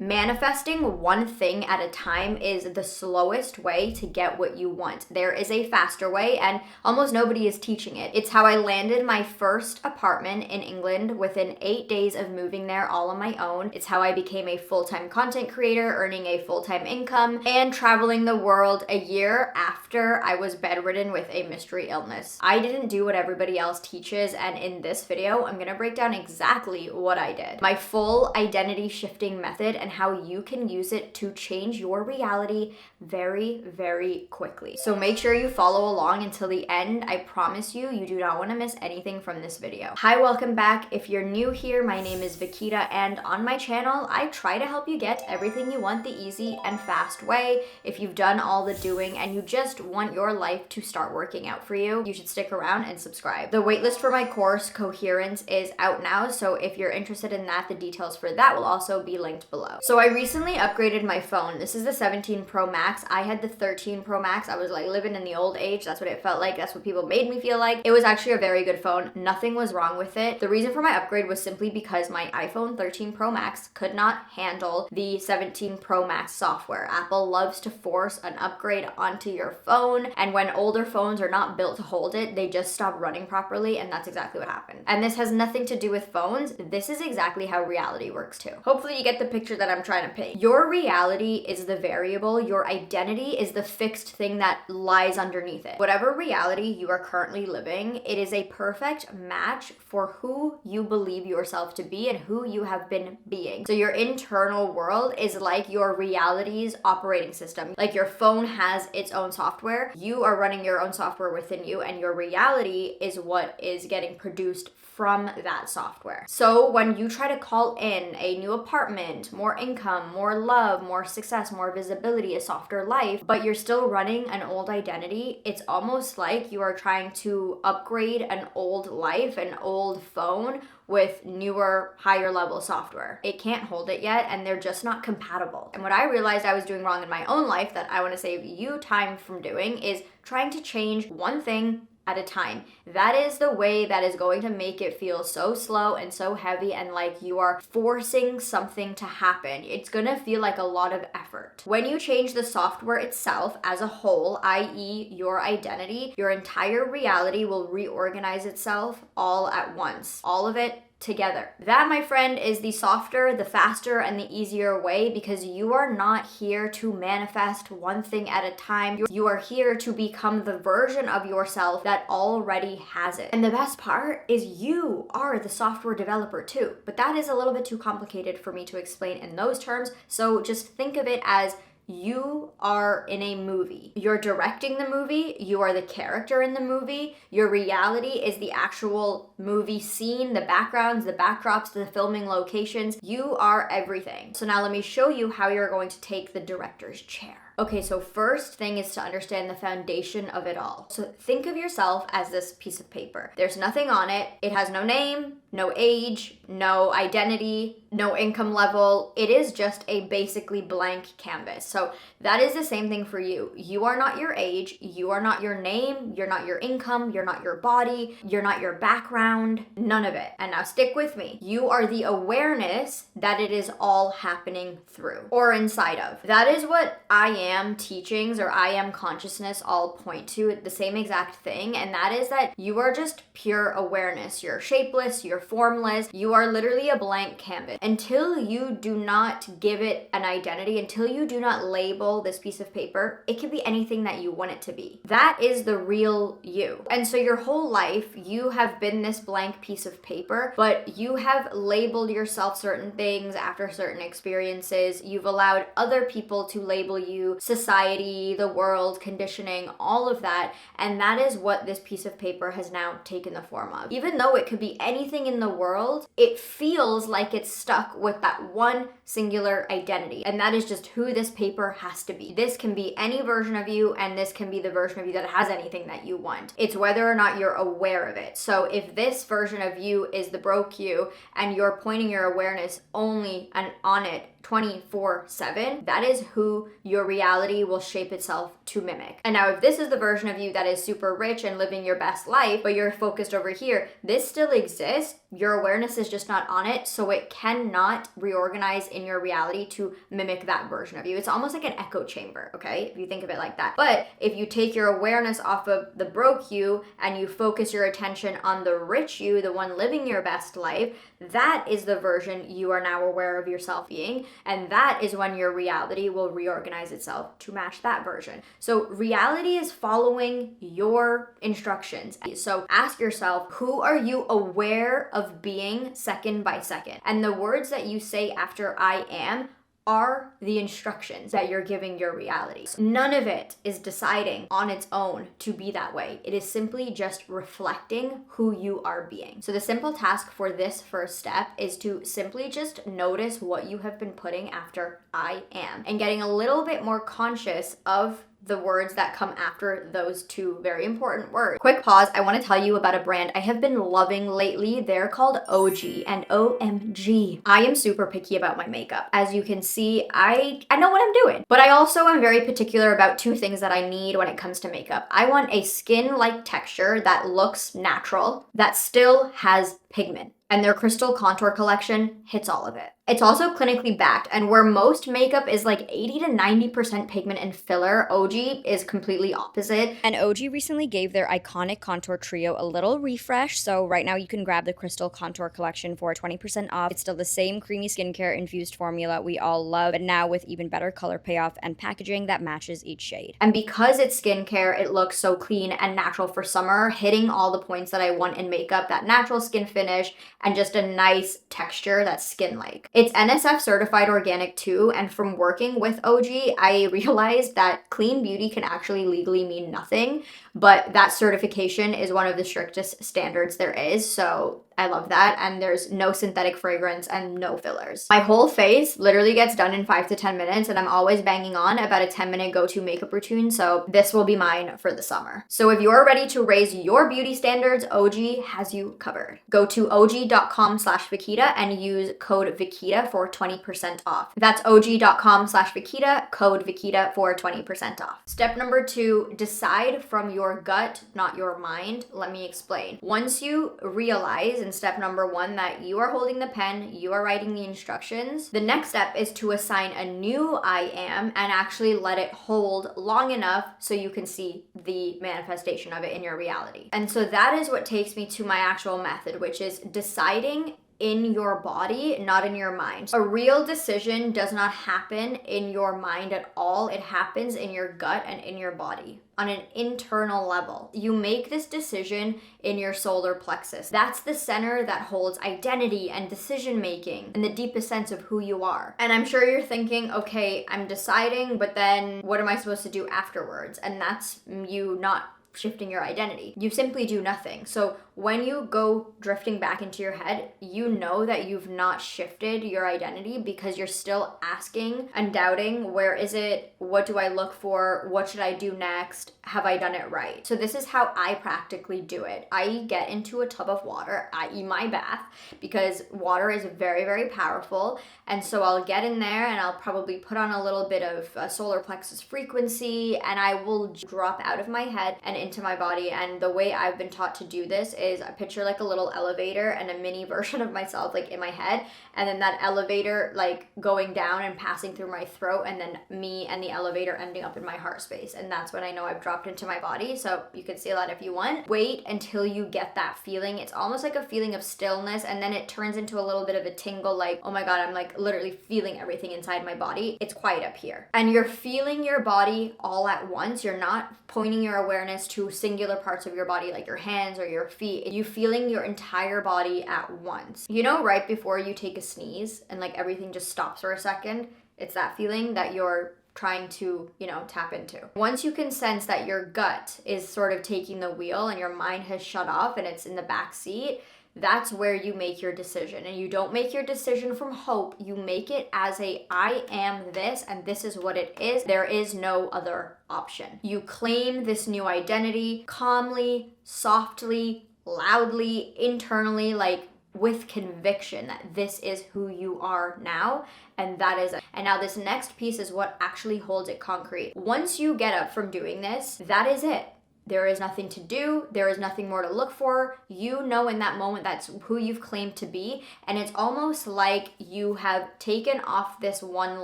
Manifesting one thing at a time is the slowest way to get what you want. There is a faster way, and almost nobody is teaching it. It's how I landed my first apartment in England within 8 days of moving there all on my own. It's how I became a full-time content creator, earning a full-time income, and traveling the world a year after I was bedridden with a mystery illness. I didn't do what everybody else teaches, and in this video, I'm gonna break down exactly what I did. My full identity shifting method and how you can use it to change your reality very, very quickly. So make sure you follow along until the end. I promise you, you do not want to miss anything from this video. Hi, welcome back. If you're new here, my name is Vikita, and on my channel, I try to help you get everything you want the easy and fast way. If you've done all the doing and you just want your life to start working out for you, you should stick around and subscribe. The waitlist for my course, Coherence, is out now, so if you're interested in that, the details for that will also be linked below. So I recently upgraded my phone. This is the 17 Pro Max. I had the 13 Pro Max. I was like living in the old age. That's what it felt like. That's what people made me feel like. It was actually a very good phone. Nothing was wrong with it. The reason for my upgrade was simply because my iPhone 13 Pro Max could not handle the 17 Pro Max software. Apple loves to force an upgrade onto your phone, and when older phones are not built to hold it, they just stop running properly, and that's exactly what happened. And this has nothing to do with phones. This is exactly how reality works too. Hopefully you get the picture that I'm trying to paint. Your reality is the variable. Your identity is the fixed thing that lies underneath it. Whatever reality you are currently living, it is a perfect match for who you believe yourself to be and who you have been being. So your internal world is like your reality's operating system. Like your phone has its own software, you are running your own software within you, and your reality is what is getting produced from that software. So when you try to call in a new apartment, more income, more love, more success, more visibility, a softer life, but you're still running an old identity, it's almost like you are trying to upgrade an old life, an old phone, with newer, higher level software. It can't hold it yet, and they're just not compatible. And what I realized I was doing wrong in my own life that I want to save you time from doing is trying to change one thing at a time. That is the way that is going to make it feel so slow and so heavy and like you are forcing something to happen. It's gonna feel like a lot of effort. When you change the software itself as a whole, i.e. your identity, your entire reality will reorganize itself all at once. All of it together. That, my friend, is the softer, the faster, and the easier way, because you are not here to manifest one thing at a time. You are here to become the version of yourself that already has it. And the best part is you are the software developer too. But that is a little bit too complicated for me to explain in those terms. So just think of it as you are in a movie. You're directing the movie. You are the character in the movie. Your reality is the actual movie scene, the backgrounds, the backdrops, the filming locations. You are everything. So now let me show you how you're going to take the director's chair. Okay, so first thing is to understand the foundation of it all. So think of yourself as this piece of paper. There's nothing on it. It has no name, no age, no identity, no income level. It is just a basically blank canvas. So that is the same thing for you. You are not your age. You are not your name. You're not your income. You're not your body. You're not your background. None of it. And now stick with me. You are the awareness that it is all happening through or inside of. That is what I am teachings or I am consciousness all point to, the same exact thing, and that is that you are just pure awareness. You're shapeless, you're formless, you are literally a blank canvas. Until you do not give it an identity, until you do not label this piece of paper, it can be anything that you want it to be. That is the real you. And so your whole life, you have been this blank piece of paper, but you have labeled yourself certain things after certain experiences. You've allowed other people to label you, society, the world, conditioning, all of that, and that is what this piece of paper has now taken the form of. Even though it could be anything in the world, it feels like it's stuck with that one singular identity, and that is just who this paper has to be. This can be any version of you, and this can be the version of you that has anything that you want. It's whether or not you're aware of it. So if this version of you is the broke you, and you're pointing your awareness only and on it 24/7, that is who your reality will shape itself to mimic. And now if this is the version of you that is super rich and living your best life, but you're focused over here, this still exists. Your awareness is just not on it, so it cannot reorganize in your reality to mimic that version of you. It's almost like an echo chamber, okay? If you think of it like that. But if you take your awareness off of the broke you and you focus your attention on the rich you, the one living your best life, that is the version you are now aware of yourself being. And that is when your reality will reorganize itself to match that version. So reality is following your instructions. So ask yourself, who are you aware of being second by second? And the words that you say after I am are the instructions that you're giving your reality. So none of it is deciding on its own to be that way. It is simply just reflecting who you are being. So the simple task for this first step is to simply just notice what you have been putting after I am and getting a little bit more conscious of the words that come after those two very important words. Quick pause, I want to tell you about a brand I have been loving lately. They're called OG and OMG. I am super picky about my makeup. As you can see, I know what I'm doing, but I also am very particular about two things that I need when it comes to makeup. I want a skin-like texture that looks natural, that still has pigment. And their Crystal Contour collection hits all of it. It's also clinically backed, and where most makeup is like 80 to 90% pigment and filler, OG is completely opposite. And OG recently gave their iconic contour trio a little refresh, so right now you can grab the Crystal Contour collection for 20% off. It's still the same creamy skincare infused formula we all love, but now with even better color payoff and packaging that matches each shade. And because it's skincare, it looks so clean and natural for summer, hitting all the points that I want in makeup, that natural skin finish, and just a nice texture that's skin-like. It's NSF certified organic too, and from working with OG, I realized that clean beauty can actually legally mean nothing, but that certification is one of the strictest standards there is, so I love that, and there's no synthetic fragrance and no fillers. My whole face literally gets done in 5 to 10 minutes, and I'm always banging on about a 10-minute go-to makeup routine, so this will be mine for the summer. So if you're ready to raise your beauty standards, OG has you covered. Go to og.com/Vikita and use code Vikita for 20% off. That's og.com/Vikita, code Vikita for 20% off. Step number 2, decide from your gut, not your mind. Let me explain. Once you realize in step number 1 that you are holding the pen, you are writing the instructions, the next step is to assign a new I am and actually let it hold long enough so you can see the manifestation of it in your reality. And so that is what takes me to my actual method, which is deciding in your body, not in your mind. A real decision does not happen in your mind at all. It happens in your gut and in your body on an internal level. You make this decision in your solar plexus. That's the center that holds identity and decision making and the deepest sense of who you are. And I'm sure you're thinking, okay, I'm deciding, but then what am I supposed to do afterwards? And that's you not shifting your identity. You simply do nothing. So when you go drifting back into your head, you know that you've not shifted your identity because you're still asking and doubting, where is it? What do I look for? What should I do next? Have I done it right? So this is how I practically do it. I get into a tub of water, i.e. my bath, because water is very, very powerful. And so I'll get in there and I'll probably put on a little bit of solar plexus frequency, and I will drop out of my head and into my body. And the way I've been taught to do this is I picture like a little elevator and a mini version of myself like in my head, and then that elevator like going down and passing through my throat, and then me and the elevator ending up in my heart space. And that's when I know I've dropped into my body. So you could see that if you want. Wait until you get that feeling. It's almost like a feeling of stillness, and then it turns into a little bit of a tingle, like, oh my God, I'm like literally feeling everything inside my body. It's quiet up here. And you're feeling your body all at once. You're not pointing your awareness to singular parts of your body like your hands or your feet. You feeling your entire body at once. You know, right before you take a sneeze and like everything just stops for a second, it's that feeling that you're trying to, tap into. Once you can sense that your gut is sort of taking the wheel and your mind has shut off and it's in the back seat, that's where you make your decision. And you don't make your decision from hope. You make it as I am this, and this is what it is. There is no other option. You claim this new identity calmly, softly, loudly, internally, like with conviction that this is who you are now, and that is it. And now this next piece is what actually holds it concrete. Once you get up from doing this, that is it. There is nothing to do. There is nothing more to look for. You know in that moment that's who you've claimed to be. And it's almost like you have taken off this one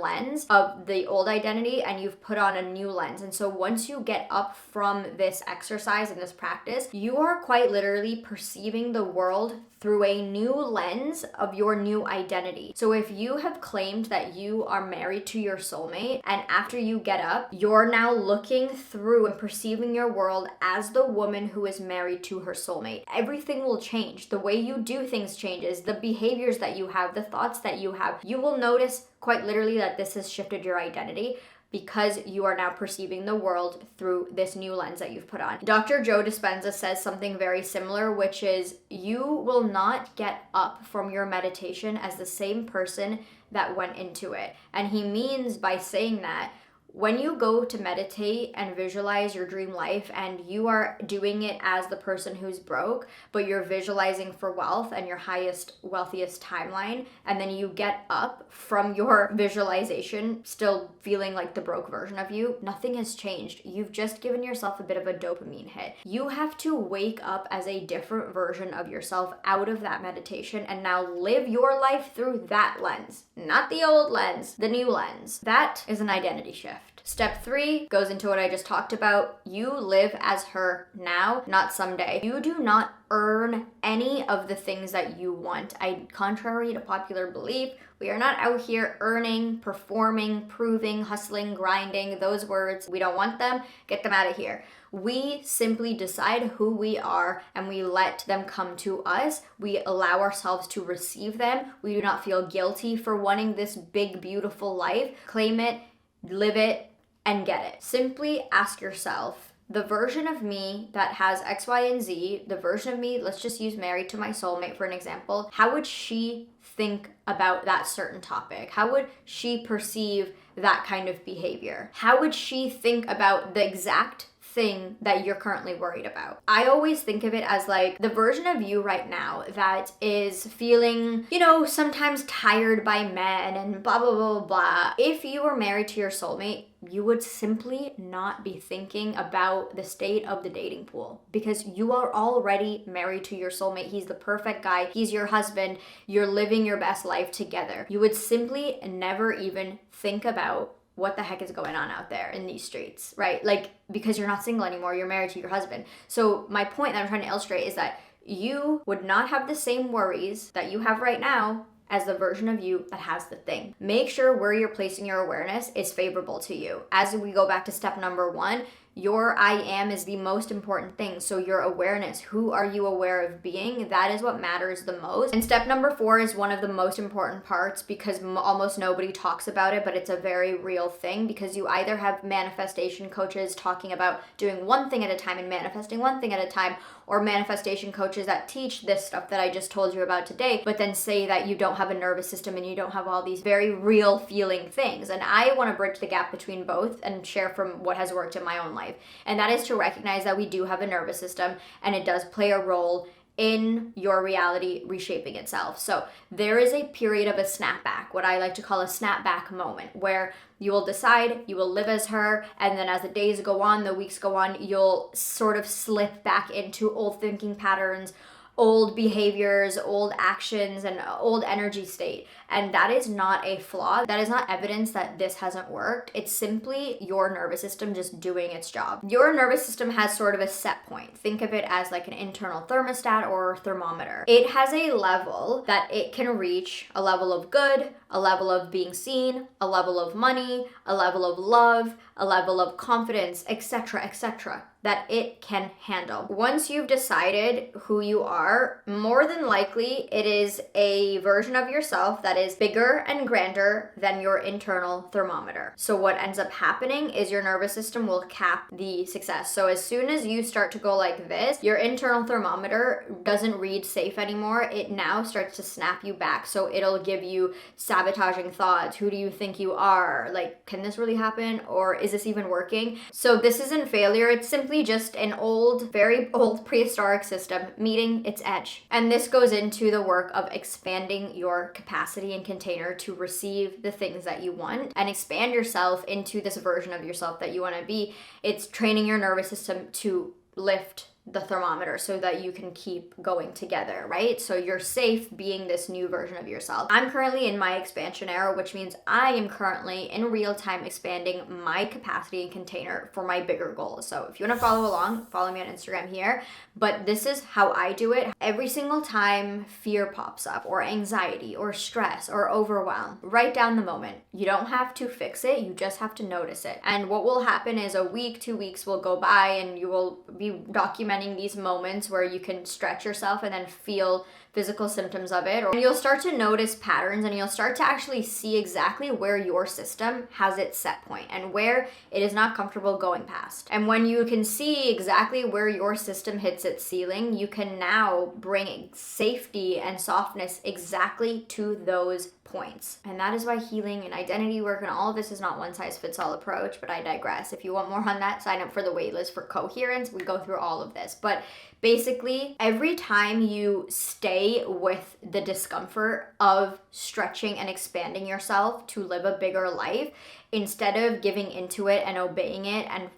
lens of the old identity and you've put on a new lens. And so once you get up from this exercise and this practice, you are quite literally perceiving the world through a new lens of your new identity. So if you have claimed that you are married to your soulmate, and after you get up, you're now looking through and perceiving your world as the woman who is married to her soulmate, everything will change. The way you do things changes, the behaviors that you have, the thoughts that you have. You will notice quite literally that this has shifted your identity, because you are now perceiving the world through this new lens that you've put on. Dr. Joe Dispenza says something very similar, which is you will not get up from your meditation as the same person that went into it. And he means by saying that, when you go to meditate and visualize your dream life and you are doing it as the person who's broke, but you're visualizing for wealth and your highest, wealthiest timeline, and then you get up from your visualization still feeling like the broke version of you, nothing has changed. You've just given yourself a bit of a dopamine hit. You have to wake up as a different version of yourself out of that meditation and now live your life through that lens, not the old lens, the new lens. That is an identity shift. Step 3 goes into what I just talked about. You live as her now, not someday. You do not earn any of the things that you want. Contrary to popular belief, we are not out here earning, performing, proving, hustling, grinding. Those words, we don't want them. Get them out of here. We simply decide who we are and we let them come to us. We allow ourselves to receive them. We do not feel guilty for wanting this big, beautiful life. Claim it, live it, and get it. Simply ask yourself, the version of me that has X, Y, and Z, the version of me, let's just use married to my soulmate for an example, how would she think about that certain topic? How would she perceive that kind of behavior? How would she think about the exact thing that you're currently worried about? I always think of it as like the version of you right now that is feeling, sometimes tired by men and blah, blah, blah, blah. If you were married to your soulmate, you would simply not be thinking about the state of the dating pool because you are already married to your soulmate. He's the perfect guy. He's your husband. You're living your best life together. You would simply never even think about what the heck is going on out there in these streets, right? Like, because you're not single anymore, you're married to your husband. So my point that I'm trying to illustrate is that you would not have the same worries that you have right now as the version of you that has the thing. Make sure where you're placing your awareness is favorable to you. As we go back to step number 1, your I am is the most important thing. So your awareness, who are you aware of being? That is what matters the most. And step number 4 is one of the most important parts because almost nobody talks about it, but it's a very real thing because you either have manifestation coaches talking about doing one thing at a time and manifesting one thing at a time, or manifestation coaches that teach this stuff that I just told you about today, but then say that you don't have a nervous system and you don't have all these very real feeling things. And I want to bridge the gap between both and share from what has worked in my own life. And that is to recognize that we do have a nervous system and it does play a role in your reality reshaping itself. So there is a period of a snapback, what I like to call a snapback moment, where you will decide you will live as her, and then as the days go on, the weeks go on, you'll sort of slip back into old thinking patterns, old behaviors, old actions, and old energy state. And that is not a flaw. That is not evidence that this hasn't worked. It's simply your nervous system just doing its job. Your nervous system has sort of a set point. Think of it as like an internal thermostat or thermometer. It has a level that it can reach, a level of good, a level of being seen, a level of money, a level of love, a level of confidence, etc., that it can handle. Once you've decided who you are, more than likely it is a version of yourself that is bigger and grander than your internal thermometer. So what ends up happening is your nervous system will cap the success. So as soon as you start to go like this, your internal thermometer doesn't read safe anymore. It now starts to snap you back. So it'll give you sabotaging thoughts. Who do you think you are? Like, can this really happen? Or is this even working? So this isn't failure. It's simply just an old, very old prehistoric system meeting its edge. And this goes into the work of expanding your capacity and container to receive the things that you want and expand yourself into this version of yourself that you want to be. It's training your nervous system to lift the thermometer so that you can keep going together, right? So you're safe being this new version of yourself. I'm currently in my expansion era, which means I am currently in real time expanding my capacity and container for my bigger goals. So if you want to follow along, follow me on Instagram here. But this is how I do it. Every single time fear pops up, or anxiety, or stress, or overwhelm, write down the moment. You don't have to fix it, you just have to notice it. And what will happen is a week, 2 weeks will go by, and you will be documenting these moments where you can stretch yourself and then feel physical symptoms of it. And you'll start to notice patterns, and you'll start to actually see exactly where your system has its set point and where it is not comfortable going past. And when you can see exactly where your system hits its ceiling, you can now bring safety and softness exactly to those points. And that is why healing and identity work and all of this is not one size fits all approach, but I digress. If you want more on that, sign up for the waitlist for Coherence. We go through all of this. But basically, every time you stay with the discomfort of stretching and expanding yourself to live a bigger life, instead of giving into it and obeying it and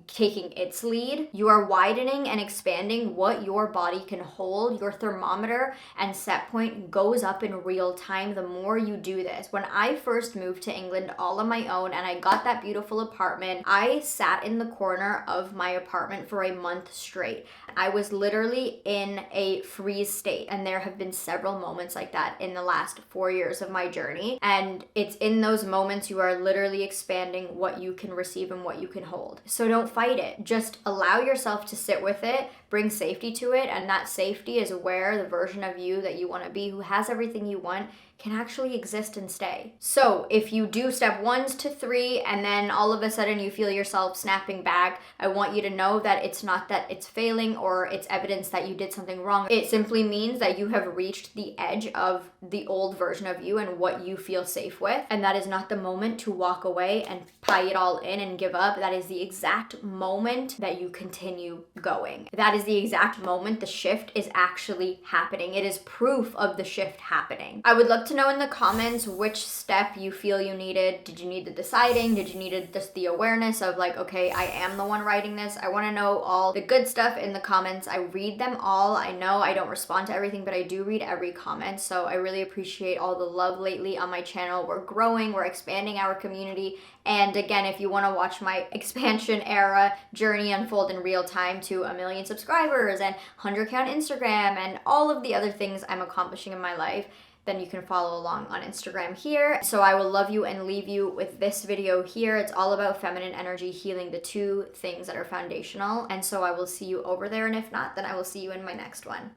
taking its lead, you are widening and expanding what your body can hold. Your thermometer and set point goes up in real time the more you do this. When I first moved to England all on my own and I got that beautiful apartment, I sat in the corner of my apartment for a month straight. I was literally in a freeze state, and there have been several moments like that in the last 4 years of my journey. And it's in those moments you are literally expanding what you can receive and what you can hold. So don't fight it. Just allow yourself to sit with it, bring safety to it, and that safety is where the version of you that you want to be, who has everything you want, can actually exist and stay. So if you do step 1 to 3 and then all of a sudden you feel yourself snapping back, I want you to know that it's not that it's failing or it's evidence that you did something wrong. It simply means that you have reached the edge of the old version of you and what you feel safe with. And that is not the moment to walk away and pie it all in and give up. That is the exact moment that you continue going. That is the exact moment the shift is actually happening. It is proof of the shift happening. I would love to know in the comments which step you feel you needed. Did you need the deciding? Did you need just the awareness of like, okay, I am the one writing this? I want to know all the good stuff in the comments. I read them all. I know I don't respond to everything, but I do read every comment. So I really appreciate all the love lately on my channel. We're growing, we're expanding our community. And again, if you want to watch my expansion era journey unfold in real time to 1 million subscribers and 100K on Instagram and all of the other things I'm accomplishing in my life, then you can follow along on Instagram here. So I will love you and leave you with this video here. It's all about feminine energy healing, the 2 things that are foundational. And so I will see you over there. And if not, then I will see you in my next one.